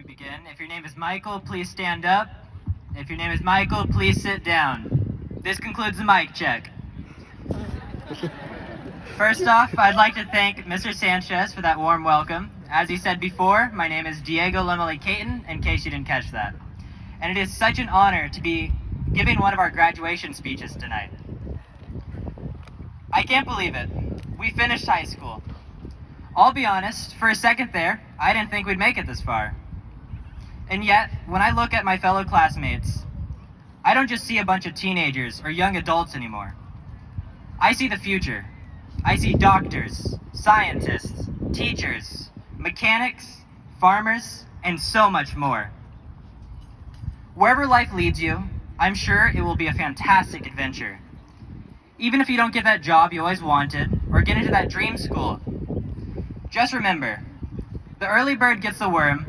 begin. If your name is Michael, please stand up. If your name is Michael, please sit down. This concludes the mic check. First off, I'd like to thank Mr. Sanchez for that warm welcome. As he said before, my name is Diego Lomeli Caton, in case you didn't catch that. And it is such an honor to be giving one of our graduation speeches tonight. I can't believe it. We finished high school. I'll be honest, for a second there, I didn't think we'd make it this far. And yet, when I look at my fellow classmates, I don't just see a bunch of teenagers or young adults anymore. I see the future. I see doctors, scientists, teachers, mechanics, farmers, and so much more. Wherever life leads you, I'm sure it will be a fantastic adventure. Even if you don't get that job you always wanted, or get into that dream school, just remember, the early bird gets the worm,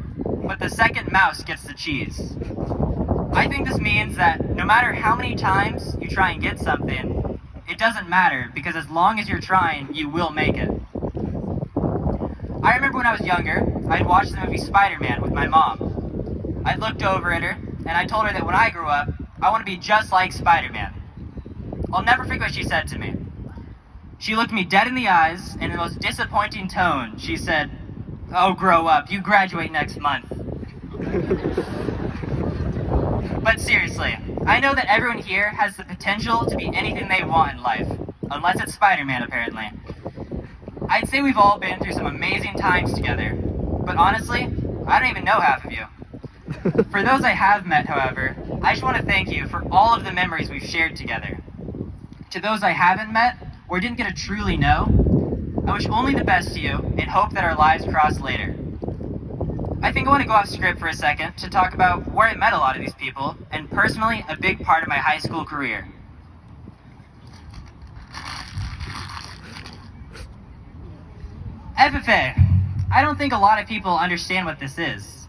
but the second mouse gets the cheese. I think this means that no matter how many times you try and get something, it doesn't matter, because as long as you're trying, you will make it. I remember when I was younger, I'd watched the movie Spider-Man with my mom. I looked over at her, and I told her that when I grew up, I want to be just like Spider-Man. I'll never forget what she said to me. She looked me dead in the eyes, and in the most disappointing tone, she said, "Oh, grow up, you graduate next month." But seriously, I know that everyone here has the potential to be anything they want in life, unless it's Spider-Man, apparently. I'd say we've all been through some amazing times together, but honestly, I don't even know half of you. For those I have met, however, I just want to thank you for all of the memories we've shared together. To those I haven't met, or didn't get to truly know, I wish only the best to you and hope that our lives cross later. I think I want to go off script for a second to talk about where I met a lot of these people, and personally, a big part of my high school career. FFA. I don't think a lot of people understand what this is.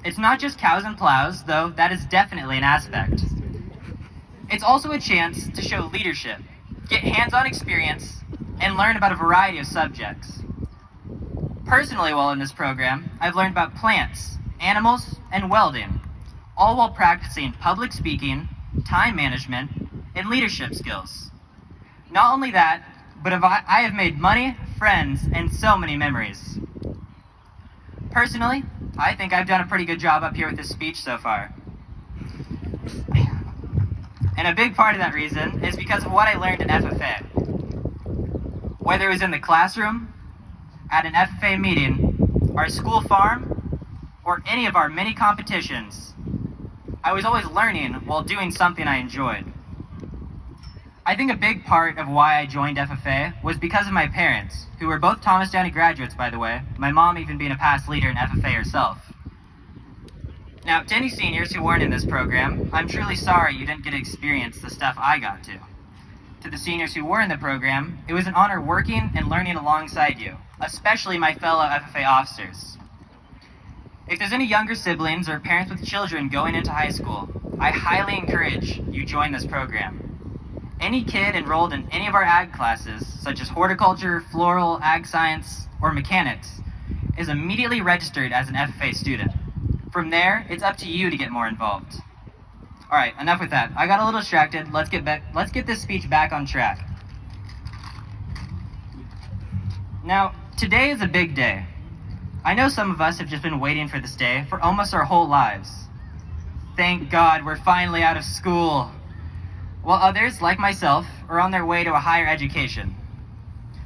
It's not just cows and plows, though that is definitely an aspect. It's also a chance to show leadership, get hands-on experience, and learn about a variety of subjects. Personally, while in this program, I've learned about plants, animals, and welding, all while practicing public speaking, time management, and leadership skills. Not only that, but I have made money, friends, and so many memories. Personally, I think I've done a pretty good job up here with this speech so far. And a big part of that reason is because of what I learned in FFA. Whether it was in the classroom, at an FFA meeting, our school farm, or any of our many competitions, I was always learning while doing something I enjoyed. I think a big part of why I joined FFA was because of my parents, who were both Thomas Downey graduates, by the way, my mom even being a past leader in FFA herself. Now, to any seniors who weren't in this program, I'm truly sorry you didn't get to experience the stuff I got to. To the seniors who were in the program, it was an honor working and learning alongside you, especially my fellow FFA officers. If there's any younger siblings or parents with children going into high school, I highly encourage you join this program. Any kid enrolled in any of our ag classes, such as horticulture, floral, ag science, or mechanics, is immediately registered as an FFA student. From there, it's up to you to get more involved. All right, enough with that. I got a little distracted. Let's get this speech back on track. Now, today is a big day. I know some of us have just been waiting for this day for almost our whole lives. Thank God we're finally out of school. While others, like myself, are on their way to a higher education.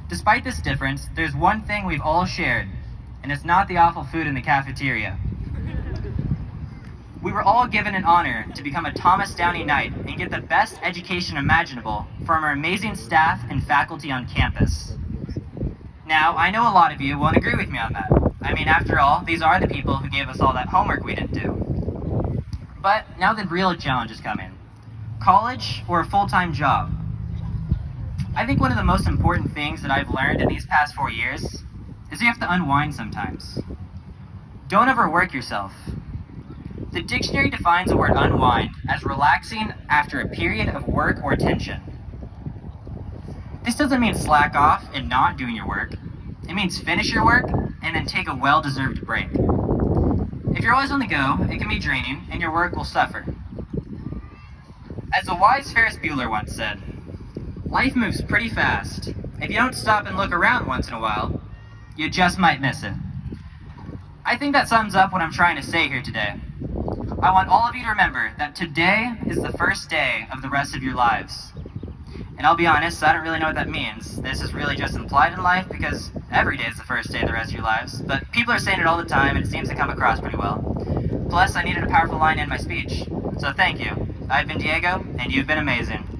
Despite this difference, there's one thing we've all shared, and it's not the awful food in the cafeteria. We were all given an honor to become a Thomas Downey Knight and get the best education imaginable from our amazing staff and faculty on campus. Now, I know a lot of you won't agree with me on that. I mean, after all, these are the people who gave us all that homework we didn't do. But now the real challenge is coming. College or a full-time job? I think one of the most important things that I've learned in these past 4 years is you have to unwind sometimes. Don't overwork yourself. The dictionary defines the word unwind as relaxing after a period of work or tension. This doesn't mean slack off and not doing your work. It means finish your work and then take a well-deserved break. If you're always on the go, it can be draining, and your work will suffer. As the wise Ferris Bueller once said, life moves pretty fast. If you don't stop and look around once in a while, you just might miss it. I think that sums up what I'm trying to say here today. I want all of you to remember that today is the first day of the rest of your lives. And I'll be honest, I don't really know what that means. This is really just implied in life because every day is the first day of the rest of your lives. But people are saying it all the time and it seems to come across pretty well. Plus, I needed a powerful line in my speech. So thank you. I've been Diego, and you've been amazing.